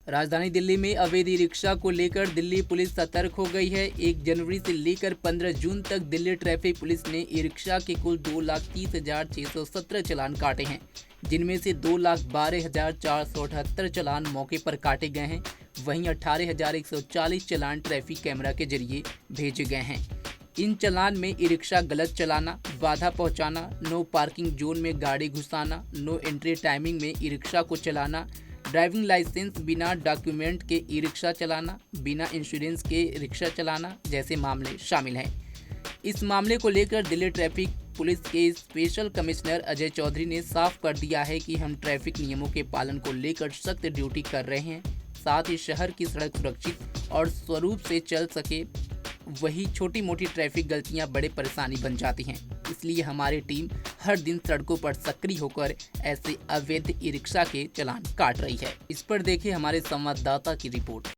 राजधानी दिल्ली में अवैध ई-रिक्शा को लेकर दिल्ली पुलिस सतर्क हो गई है। 1 जनवरी से लेकर 15 जून तक दिल्ली ट्रैफिक पुलिस ने ई-रिक्शा के कुल 2,30,617 चालान काटे हैं, जिनमें से 2,12,478 चालान मौके पर काटे गए हैं। वहीं 18,140 चालान ट्रैफिक कैमरा के जरिए भेजे गए हैं। इन चालान में ई-रिक्शा गलत चलाना, बाधा पहुंचाना, नो पार्किंग जोन में गाड़ी घुसाना, नो एंट्री टाइमिंग में ई-रिक्शा को चलाना, ड्राइविंग लाइसेंस बिना डॉक्यूमेंट के ई-रिक्शा चलाना, बिना इंश्योरेंस के रिक्शा चलाना जैसे मामले शामिल हैं। इस मामले को लेकर दिल्ली ट्रैफिक पुलिस के स्पेशल कमिश्नर अजय चौधरी ने साफ कर दिया है कि हम ट्रैफिक नियमों के पालन को लेकर सख्त ड्यूटी कर रहे हैं। साथ ही शहर की सड़क सुरक्षित और स्वरूप से चल सके, वही छोटी मोटी ट्रैफिक गलतियां बड़े परेशानी बन जाती हैं। इसलिए हमारी टीम हर दिन सड़कों पर सक्रिय होकर ऐसे अवैध ई-रिक्शा के चालान काट रही है। इस पर देखिए हमारे संवाददाता की रिपोर्ट।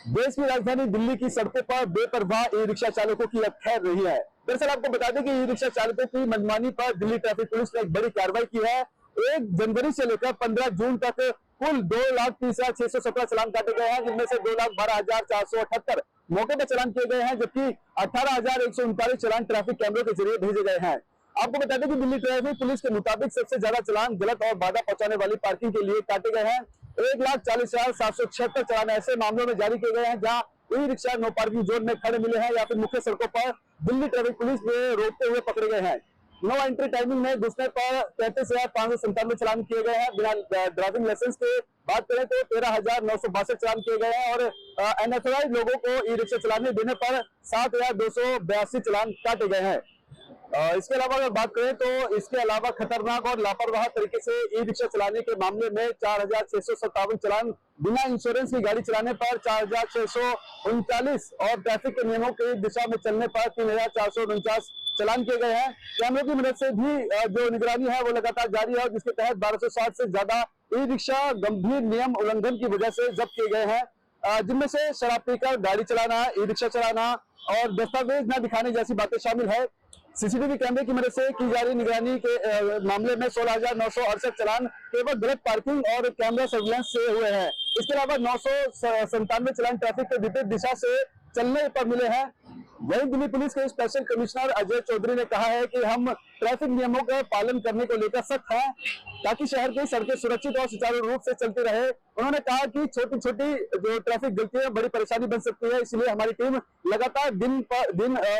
देश की राजधानी दिल्ली की सड़कों पर बेपरवाह ई-रिक्शा चालकों की अब खैर रही है। दरअसल आपको बता दें कि ई-रिक्शा चालकों की मनमानी पर दिल्ली ट्रैफिक पुलिस ने एक बड़ी कार्रवाई की है। 1 जनवरी से लेकर 15 जून तक कुल 2,30,617 चालान काटे गए हैं, जिनमें से 2,12,478 मौके पर चालान किए गए हैं, जबकि 18,139 चालान ट्रैफिक कैमरों के जरिए भेजे गए हैं। आपको बता दें कि दिल्ली ट्रैफिक पुलिस के मुताबिक सबसे ज्यादा चालान गलत और बाधा पहुंचाने वाली पार्किंग के लिए काटे गए हैं। 1,40,776 चालान ऐसे मामलों में जारी किए गए हैं जहां ई-रिक्शा नो पार्किंग जोन में खड़े मिले हैं या फिर मुख्य सड़कों पर दिल्ली ट्रैफिक पुलिस ने रोकते हुए पकड़े गए हैं। नो एंट्री टाइमिंग में घुसने पर 33,597 चालान किए गए हैं। बिना ड्राइविंग लाइसेंस के बात करें तो 13,962 चालान किए गए हैं और अनऑथराइज्ड लोगों को ई-रिक्शा चलाने देने पर 7,282 चालान काटे गए हैं। इसके अलावा अगर बात करें तो इसके अलावा खतरनाक और लापरवाह तरीके से ई-रिक्शा चलाने के मामले में 4,657 चालान, बिना इंश्योरेंस की गाड़ी चलाने पर 4,639 और ट्रैफिक के नियमों की दिशा में चलने पर 3,449 चालान किए गए हैं। कैमरों की मदद से भी जो निगरानी है वो लगातार जारी है, जिसके तहत 1260 से ज्यादा ई-रिक्शा गंभीर नियम उल्लंघन की वजह से जब्त किए गए हैं, जिनमें से शराब पीकर गाड़ी चलाना, ई-रिक्शा चलाना और दस्तावेज न दिखाने जैसी बातें शामिल है। सीसीटीवी कैमरे की मदद से की जा रही निगरानी के मामले में 16,968 चालान केवल गलत पार्किंग और कैमरा सर्विलांस से हुए हैं। इसके अलावा 997 चालान ट्रैफिक के विपरीत दिशा से चलने पर मिले हैं। वहीं दिल्ली पुलिस के स्पेशल कमिश्नर अजय चौधरी ने कहा है कि हम ट्रैफिक नियमों का पालन करने को लेकर सख्त हैं ताकि शहर की सड़कें सुरक्षित और सुचारू रूप से चलती रहे। उन्होंने कहा कि छोटी छोटी जो ट्रैफिक गलतियां बड़ी परेशानी बन सकती है, इसलिए हमारी टीम लगातार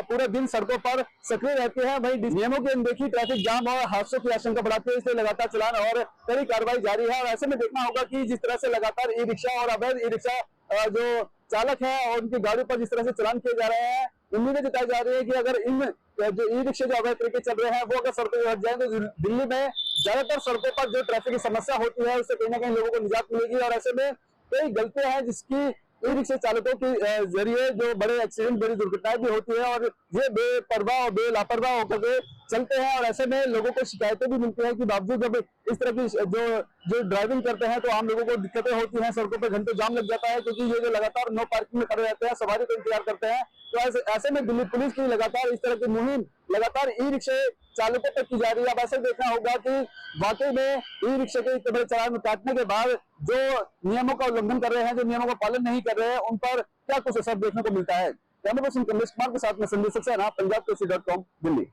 पूरे दिन सड़कों पर सक्रिय रहती है। वहीं नियमों की अनदेखी ट्रैफिक जाम और हादसों की आशंका बढ़ाती है, इसलिए लगातार चालान और कड़ी कार्रवाई जारी है। और ऐसे में देखना होगा कि जिस तरह से लगातार ई रिक्शा और अवैध ई रिक्शा जो चालक है और उनकी गाड़ियों पर जिस तरह से चालान किए जा रहे हैं, उम्मीदें जताई जा रही है कि अगर इन जो ई रिक्शे जो अवैध तरीके चल रहे हैं वो अगर सड़कों पर हट जाए तो दिल्ली में ज्यादातर सड़कों पर जो ट्रैफिक की समस्या होती है उससे कहीं ना कहीं लोगों को निजात मिलेगी। और ऐसे में कई गलतियां हैं जिसकी ई रिक्शा चालकों के जरिए जो बड़े एक्सीडेंट, बड़ी दुर्घटनाएं भी होती है और ये बेपरवाह और बेलापरवाह होकर चलते हैं। और ऐसे में लोगों को शिकायतें भी मिलती है कि बावजूद जब इस तरह की जो ड्राइविंग करते हैं तो आम लोगों को दिक्कतें होती हैं, सड़कों पर घंटों जाम लग जाता है क्योंकि ये जो लगातार नो पार्किंग में खड़े रहते हैं, सवारी को इंतजार करते हैं। तो ऐसे में दिल्ली पुलिस की लगातार इस तरह की मुहिम लगातार ई रिक्शे चालकों पर की जा रही है। अब ऐसे देखना होगा कि वाकई में ई रिक्शे के इतने बड़े चालान काटने के बाद जो नियमों का उल्लंघन कर रहे हैं, जो नियमों का पालन नहीं कर रहे हैं, उन पर क्या कुछ असर देखने को मिलता है। कैमरा पर्सन कमलेश कुमार के साथ में संजय सक्सेना, पंजाब केसरी.com, दिल्ली।